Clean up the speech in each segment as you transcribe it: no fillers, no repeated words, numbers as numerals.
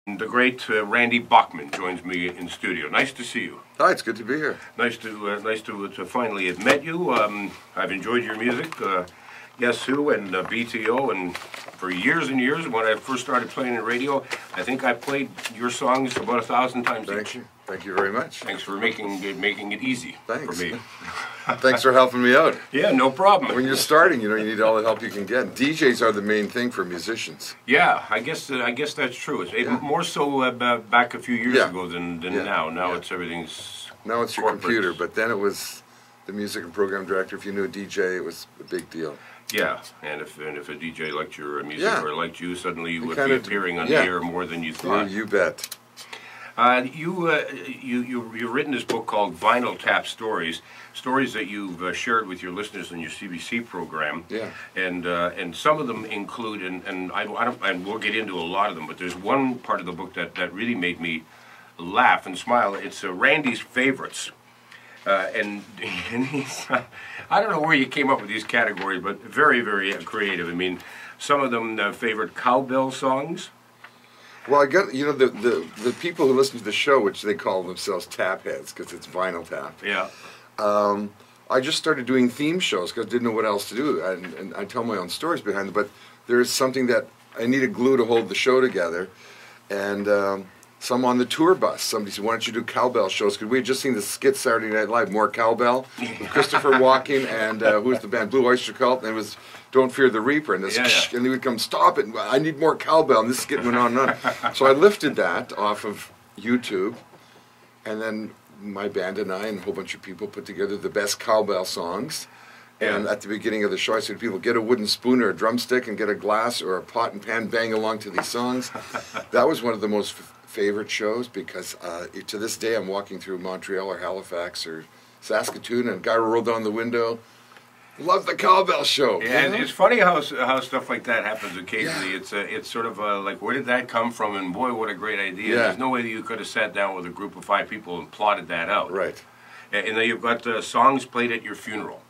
The great Randy Bachman joins me in studio. Nice to see you. Hi, it's good to be here. Nice to finally have met you. I've enjoyed your music, Guess Who and BTO, and for years and years. When I first started playing the radio, I think I played your songs about 1,000 times Thank each. you. Thank you very much. Thanks for making it easy for me. Thanks for helping me out. Yeah, no problem. When you're starting, you need all the help you can get. DJs are the main thing for musicians. Yeah, I guess that's true. More so back a few years ago than now. Now it's everything's. Now it's your computer, but then it was the music and program director. If you knew a DJ, it was a big deal. Yeah, and if a DJ liked your music or liked you, suddenly you would be appearing on the air more than you thought. You bet. You've written this book called Vinyl Tap Stories that you've shared with your listeners in your CBC program. Yeah. And some of them include, and we'll get into a lot of them, but there's one part of the book that really made me laugh and smile. It's Randy's favorites. And he's, I don't know where you came up with these categories, but very, very creative. I mean, some of them favorite cowbell songs. Well, I got, the people who listen to the show, which they call themselves tap heads because it's vinyl tap. Yeah. I just started doing theme shows because I didn't know what else to do, and I tell my own stories behind them. But there's something that I needed glue to hold the show together, and so I'm on the tour bus. Somebody said, "Why don't you do cowbell shows?" Because we had just seen the skit Saturday Night Live, More Cowbell, with Christopher Walken and who was the band, Blue Oyster Cult, and it was Don't Fear the Reaper, and this, and they would come, "Stop it! I need more cowbell," and this skit went on and on. So I lifted that off of YouTube, and then my band and I and a whole bunch of people put together the best cowbell songs. And at the beginning of the show, I said to people, get a wooden spoon or a drumstick and get a glass or a pot and pan, bang along to these songs. That was one of the most favorite shows because to this day I'm walking through Montreal or Halifax or Saskatoon and a guy rolled down the window, "Love the cowbell show." Yeah, and it's funny how stuff like that happens occasionally. Yeah. It's sort of like, where did that come from? And boy, what a great idea. Yeah. There's no way that you could have sat down with a group of 5 people and plotted that out. Right. And then you've got songs played at your funeral.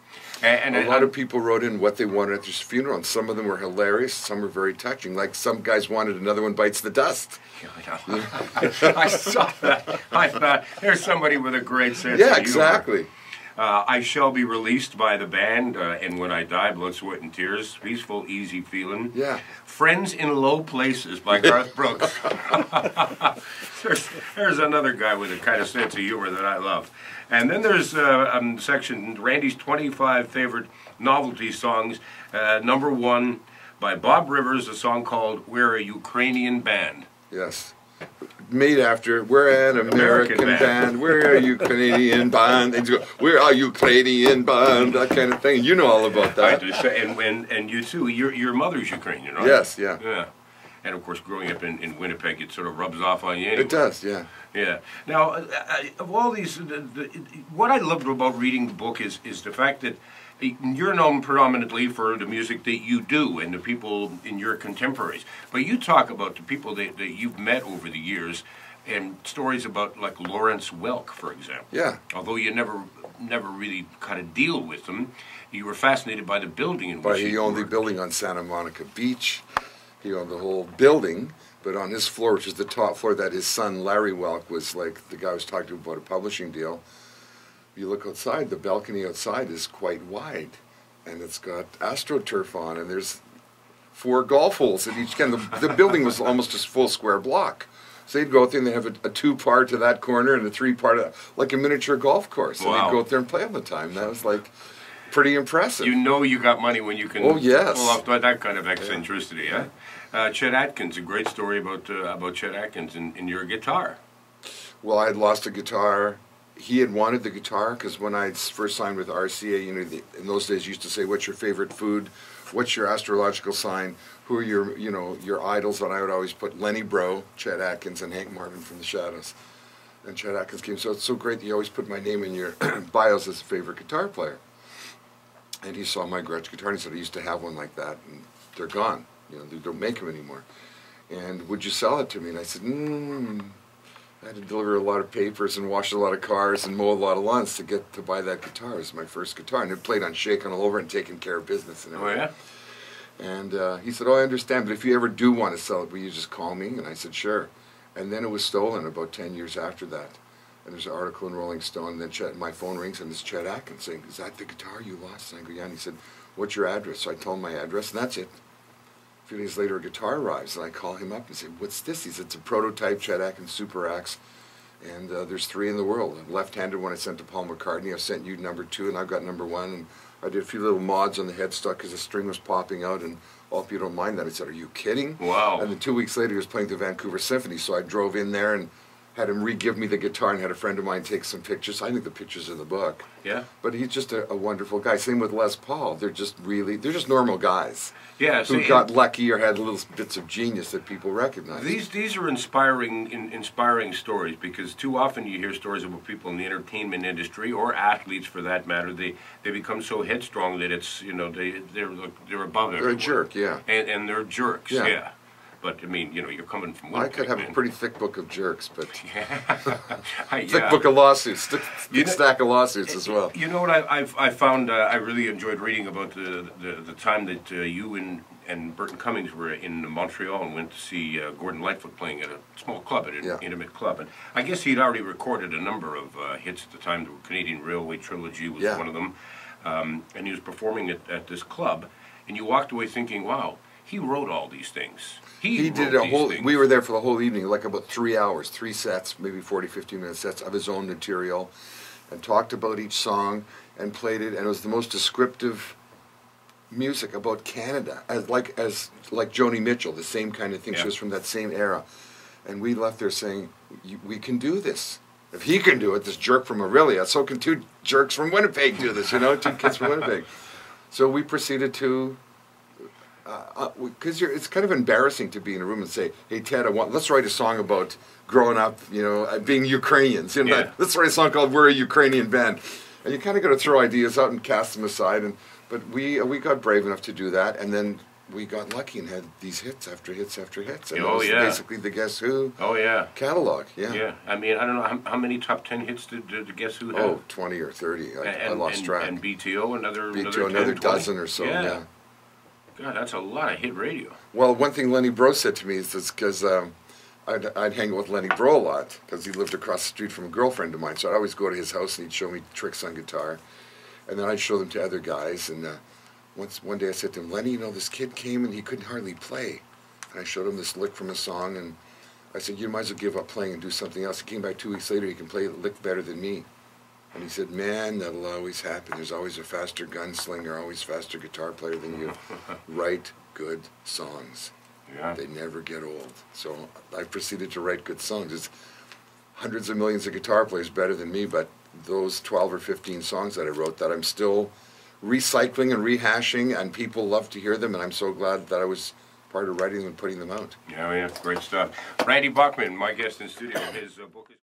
And a lot of people wrote in what they wanted at their funeral, and some of them were hilarious, some were very touching. Like some guys wanted Another One Bites the Dust. I saw that. I thought, there's somebody with a great sense of humor. Yeah, exactly. I Shall Be Released by the band, and When I Die, Blood, Sweat, and Tears, Peaceful, Easy Feeling. Yeah. Friends in Low Places by Garth Brooks. there's another guy with a kind of sense of humor that I love. And then there's section, Randy's 25 favorite novelty songs. Number 1 by Bob Rivers, a song called We're a Ukrainian Band. Yes. Made after, we're an American band, we're a Ukrainian band, and you go, we're a Ukrainian band, that kind of thing. You know all about that. I do, and you too, your mother's Ukrainian, right? Yes, yeah. Yeah. And of course, growing up in Winnipeg, it sort of rubs off on you anyway. It does, yeah. Yeah. Now, of all these, what I loved about reading the book is the fact that you're known predominantly for the music that you do and the people in your contemporaries. But you talk about the people that you've met over the years and stories about, like, Lawrence Welk, for example. Yeah. Although you never really kind of deal with them, you were fascinated by the building in which he owned the building on Santa Monica Beach. He owned the whole building, but on his floor, which is the top floor, that his son, Larry Welk, was like the guy I was talking to about a publishing deal. You look outside, the balcony outside is quite wide, and it's got AstroTurf on, and there's 4 golf holes at each end. The building was almost a full square block. So they'd go out there and they have a 2-par to that corner and a 3-par, like a miniature golf course. Wow. And they'd go out there and play all the time. That was like pretty impressive. You know you got money when you can pull off that kind of eccentricity, huh? Chet Atkins, a great story about Chet Atkins and your guitar. Well, I had lost a guitar. He had wanted the guitar because when I first signed with RCA, in those days you used to say, "What's your favorite food? What's your astrological sign? Who are your idols?" And I would always put Lenny Breau, Chet Atkins, and Hank Marvin from the Shadows. And Chet Atkins came, so it's so great that you always put my name in your bios as a favorite guitar player. And he saw my Gretsch guitar and he said, "I used to have one like that, and they're gone. They don't make them anymore. And would you sell it to me?" And I said, I had to deliver a lot of papers and wash a lot of cars and mow a lot of lawns to get to buy that guitar. It was my first guitar, and it played on Shakin' All Over and taking care of business and everything. Oh, yeah? And he said, "Oh, I understand, but if you ever do want to sell it, will you just call me?" And I said, "Sure." And then it was stolen about 10 years after that. And there's an article in Rolling Stone, and then my phone rings, and it's Chet Atkins saying, "Is that the guitar you lost?" And I go, "Yeah." And he said, "What's your address?" So I told him my address, and that's it. A few days later, a guitar arrives, and I call him up and say, "What's this?" He said, "It's a prototype Chet Atkins Super Axe, and there's 3 in the world. A left-handed one I sent to Paul McCartney. I've sent you number 2, and I've got number 1. And I did a few little mods on the headstock because the string was popping out, and I hope you don't mind that." I said, "Are you kidding?" Wow. And then 2 weeks later, he was playing the Vancouver Symphony, so I drove in there and had him re-give me the guitar and had a friend of mine take some pictures. I think the pictures in the book. Yeah. But he's just a wonderful guy. Same with Les Paul. They're just normal guys. Yeah. Who got lucky or had little bits of genius that people recognize. These are inspiring stories, because too often you hear stories about people in the entertainment industry, or athletes for that matter. They become so headstrong that it's, you know, they're above everyone. They're a jerk, yeah. And they're jerks, Yeah. yeah. But I mean, you know, you're coming from one. I could have a pretty thick book of jerks, but Yeah. thick book of lawsuits, thick stack of lawsuits as well. You know what I found? I really enjoyed reading about the time that you and Burton Cummings were in Montreal and went to see Gordon Lightfoot playing at a small club, at an intimate club. And I guess he'd already recorded a number of hits at the time. The Canadian Railway Trilogy was one of them, and he was performing at this club. And you walked away thinking, "Wow, he wrote all these things." He did a whole. We were there for the whole evening, like about 3 hours, 3 sets, maybe 40, 50-minute sets of his own material, and talked about each song and played it. And it was the most descriptive music about Canada, like Joni Mitchell, the same kind of thing. Yeah. She was from that same era, and we left there saying, "We can do this. If he can do it, this jerk from Aurelia, so can 2 jerks from Winnipeg do this. You know, 2 kids from Winnipeg." So we proceeded to. Because it's kind of embarrassing to be in a room and say, "Hey Ted, let's write a song about growing up, you know, being Ukrainians. You know, Yeah. let's write a song called 'We're a Ukrainian Band.'" And you kind of got to throw ideas out and cast them aside. But we got brave enough to do that, and then we got lucky and had these hits after hits after hits. And it was basically the Guess Who catalog. Yeah. Yeah. I mean, I don't know how many top 10 hits did Guess Who have? Oh, 20 or 30. I lost track. And BTO another 10, dozen or so. Yeah. God, that's a lot of hit radio. Well, one thing Lenny Bro said to me is because I'd hang out with Lenny Bro a lot because he lived across the street from a girlfriend of mine. So I'd always go to his house and he'd show me tricks on guitar, and then I'd show them to other guys. And one day I said to him, "Lenny, you know, this kid came and he couldn't hardly play." And I showed him this lick from a song, and I said, "You might as well give up playing and do something else." He came back 2 weeks later. He can play a lick better than me. And he said, "Man, that'll always happen. There's always a faster gunslinger, always faster guitar player than you. Write good songs. Yeah. They never get old." So I proceeded to write good songs. There's hundreds of millions of guitar players better than me, but those 12 or 15 songs that I wrote that I'm still recycling and rehashing, and people love to hear them, and I'm so glad that I was part of writing them and putting them out. Yeah, great stuff. Randy Bachman, my guest in studio. His book is